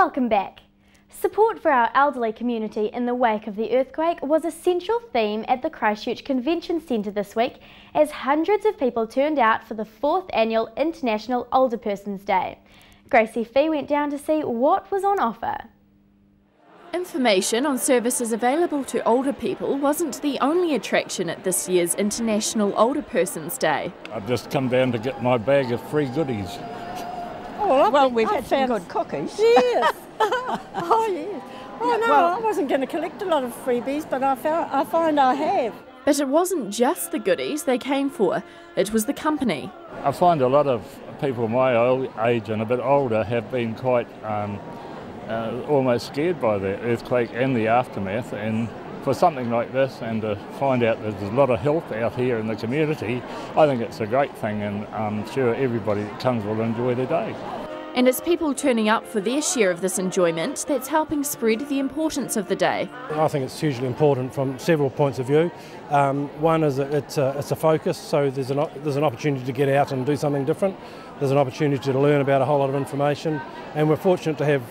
Welcome back. Support for our elderly community in the wake of the earthquake was a central theme at the Christchurch Convention Centre this week as hundreds of people turned out for the 4th annual International Older Persons Day. Gracie Fee went down to see what was on offer. Information on services available to older people wasn't the only attraction at this year's International Older Persons Day. I've just come down to get my bag of free goodies. Oh, well, we've had some good cookies. Yes. Oh, yes. Oh, no, well, I wasn't going to collect a lot of freebies, but I find I have. But it wasn't just the goodies they came for, it was the company. I find a lot of people my age and a bit older have been quite almost scared by the earthquake and the aftermath, and for something like this and to find out that there's a lot of help out here in the community, I think it's a great thing, and I'm sure everybody that comes will enjoy the day. And it's people turning up for their share of this enjoyment that's helping spread the importance of the day. I think it's hugely important from several points of view. One is that it's a focus, so there's an opportunity to get out and do something different. There's an opportunity to learn about a whole lot of information, and we're fortunate to have,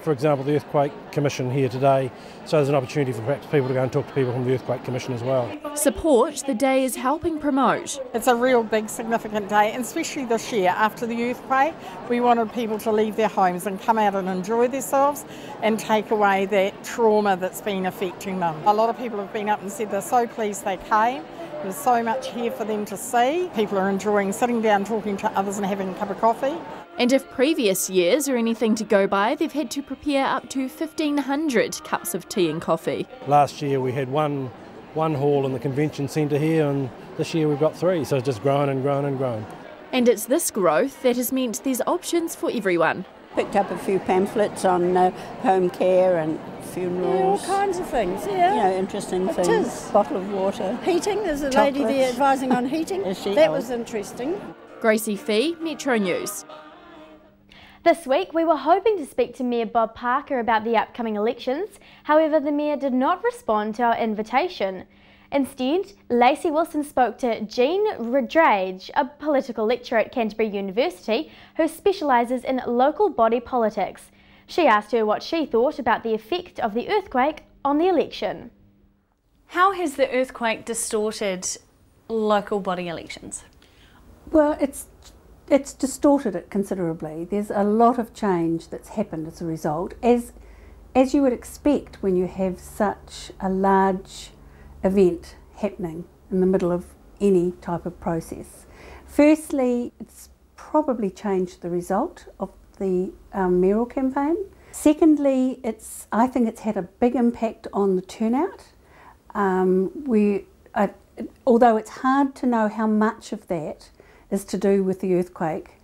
for example, the Earthquake Commission here today, so there's an opportunity for perhaps people to go and talk to people from the Earthquake Commission as well. Support the day is helping promote. It's a real big significant day, and especially this year after the earthquake, we wanted people to leave their homes and come out and enjoy themselves and take away that trauma that's been affecting them. A lot of people have been up and said they're so pleased they came. There's so much here for them to see. People are enjoying sitting down, talking to others and having a cup of coffee. And if previous years are anything to go by, they've had to prepare up to 1,500 cups of tea and coffee. Last year we had one hall in the convention centre here, and this year we've got 3, so it's just grown and grown and grown. And it's this growth that has meant there's options for everyone. Picked up a few pamphlets on home care and funerals. Yeah, all kinds of things, yeah. You know, interesting things. It is. Bottle of water. Heating, there's a Chocolates. lady there advising on heating. Is she? That Oh. was interesting. Gracie Fee, Metro News. This week we were hoping to speak to Mayor Bob Parker about the upcoming elections, however the Mayor did not respond to our invitation. Instead, Lacey Wilson spoke to Gina Grbic, a political lecturer at Canterbury University who specialises in local body politics. She asked her what she thought about the effect of the earthquake on the election. How has the earthquake distorted local body elections? Well, it's distorted it considerably. There's a lot of change that's happened as a result, as you would expect when you have such a large event happening in the middle of any type of process. Firstly, it's probably changed the result of the mayoral campaign. Secondly, I think it's had a big impact on the turnout. Although it's hard to know how much of that is to do with the earthquake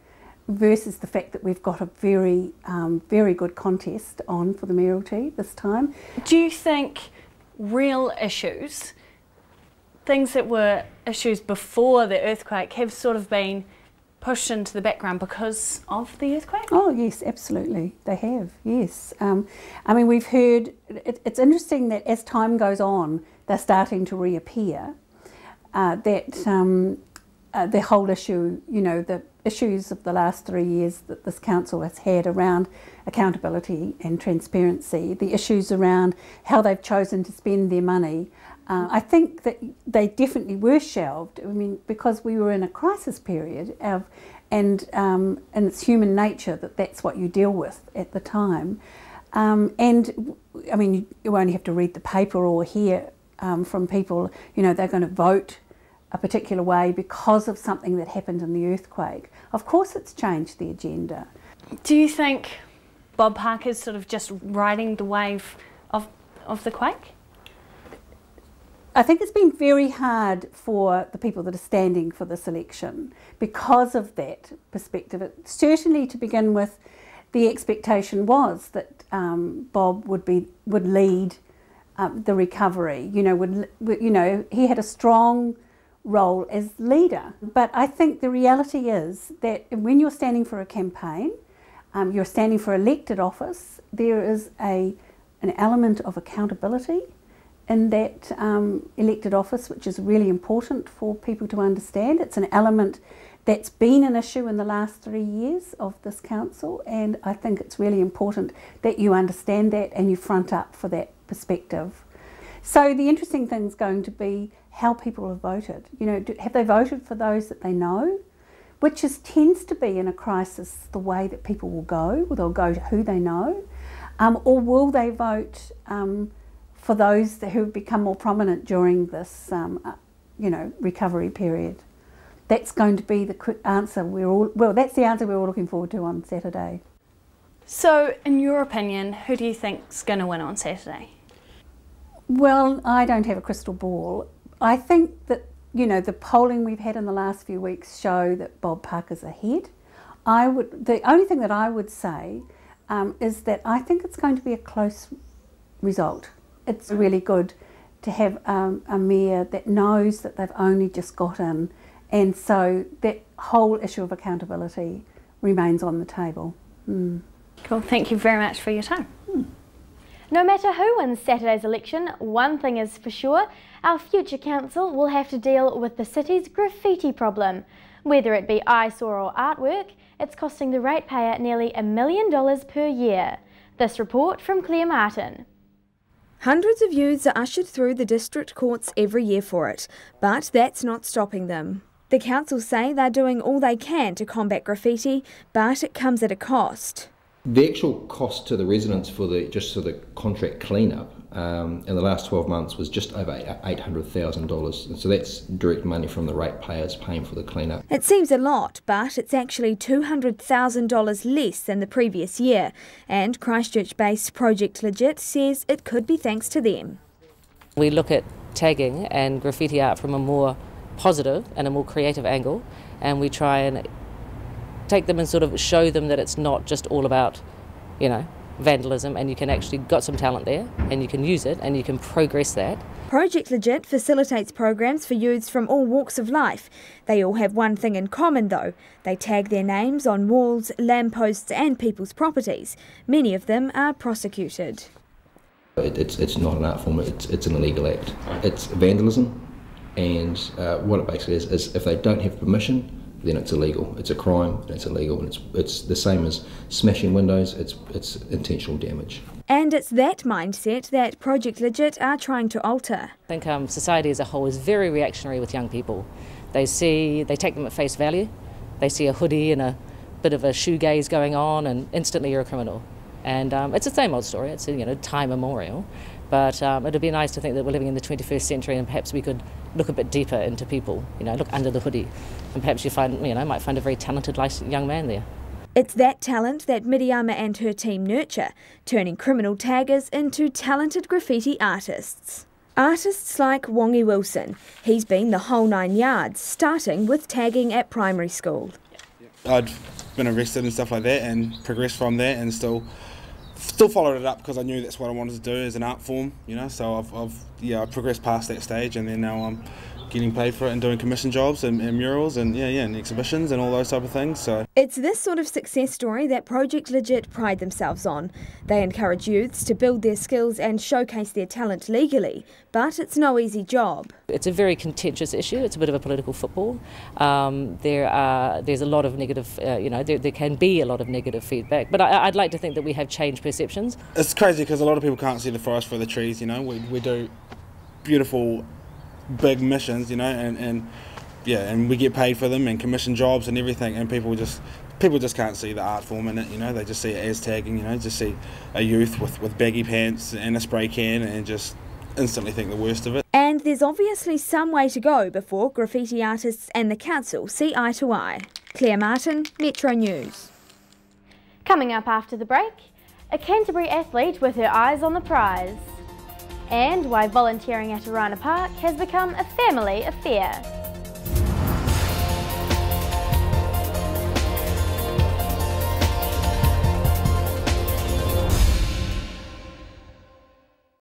versus the fact that we've got a very, very good contest on for the mayoralty this time. Do you think real issues, things that were issues before the earthquake, have sort of been pushed into the background because of the earthquake? Oh yes, absolutely, they have, yes. I mean, we've heard, it's interesting that as time goes on, they're starting to reappear, the whole issue, you know, the issues of the last 3 years that this council has had around accountability and transparency, the issues around how they've chosen to spend their money. I think that they definitely were shelved, I mean, because we were in a crisis period and it's human nature that that's what you deal with at the time. And I mean, you only have to read the paper or hear from people, you know, they're going to vote a particular way because of something that happened in the earthquake. Of course it's changed the agenda. Do you think Bob Parker's sort of just riding the wave of the quake? I think it's been very hard for the people that are standing for this election because of that perspective. Certainly to begin with, the expectation was that Bob would lead the recovery. You know, he had a strong role as leader. But I think the reality is that when you're standing for a campaign, you're standing for elected office, there is an element of accountability in that elected office, which is really important for people to understand. It's an element That's been an issue in the last 3 years of this council, and I think it's really important that you understand that and you front up for that perspective. So the interesting thing is going to be how people have voted. You know, have they voted for those that they know? Which tends to be in a crisis the way that people will go. They'll go to who they know, or will they vote for those who have become more prominent during this, recovery period? That's going to be the quick answer that's the answer we're all looking forward to on Saturday. So, in your opinion, who do you think's going to win on Saturday? Well, I don't have a crystal ball. I think that, the polling we've had in the last few weeks show that Bob Parker's ahead. The only thing that I would say is that I think it's going to be a close result. It's really good to have a mayor that knows that they've only just got in, and so that whole issue of accountability remains on the table. Cool, thank you very much for your time. No matter who wins Saturday's election, one thing is for sure, our future council will have to deal with the city's graffiti problem. Whether it be eyesore or artwork, it's costing the ratepayer nearly $1 million per year. This report from Claire Martin. Hundreds of youths are ushered through the district courts every year for it, but that's not stopping them. The council say they're doing all they can to combat graffiti, but it comes at a cost. The actual cost to the residents for the contract clean-up in the last 12 months was just over $800,000. So that's direct money from the ratepayers paying for the clean-up. It seems a lot, but it's actually $200,000 less than the previous year. And Christchurch-based Project Legit says it could be thanks to them. We look at tagging and graffiti art from a more positive and a more creative angle, and we try and take them and sort of show them that it's not just all about, vandalism, and you can actually got some talent there and you can use it and you can progress that. Project Legit facilitates programs for youths from all walks of life. They all have one thing in common though. They tag their names on walls, lampposts and people's properties. Many of them are prosecuted. It's not an art form, it's an illegal act. It's vandalism, and what it basically is if they don't have permission, then it's illegal. It's a crime and it's illegal, and it's the same as smashing windows, it's intentional damage. And it's that mindset that Project Legit are trying to alter. I think society as a whole is very reactionary with young people. They take them at face value, they see a hoodie and a bit of a shoegaze going on and instantly you're a criminal. And it's the same old story, it's time immemorial. But it'd be nice to think that we're living in the 21st century and perhaps we could look a bit deeper into people, look under the hoodie, and perhaps might find a very talented young man there. It's that talent that Miriama and her team nurture, turning criminal taggers into talented graffiti artists. Artists like Wongi Wilson. He's been the whole 9 yards, starting with tagging at primary school. I'd been arrested and stuff like that and progressed from that and still followed it up because I knew that's what I wanted to do as an art form, so I've progressed past that stage, and then now I'm getting paid for it and doing commission jobs and murals and and exhibitions and all those type of things. So it's this sort of success story that Project Legit pride themselves on. They encourage youths to build their skills and showcase their talent legally, but it's no easy job. It's a very contentious issue. It's a bit of a political football. There's a lot of negative, there can be a lot of negative feedback, but I'd like to think that we have changed perceptions. It's crazy because a lot of people can't see the forest for the trees. We do beautiful big missions, and we get paid for them and commission jobs and everything, and people just can't see the art form in it. They just see it as tagging. Just see a youth with baggy pants and a spray can and just instantly think the worst of it. And there's obviously some way to go before graffiti artists and the council see eye to eye. Claire Martin, Metro News. Coming up after the break, a Canterbury athlete with her eyes on the prize. And why volunteering at Arana Park has become a family affair.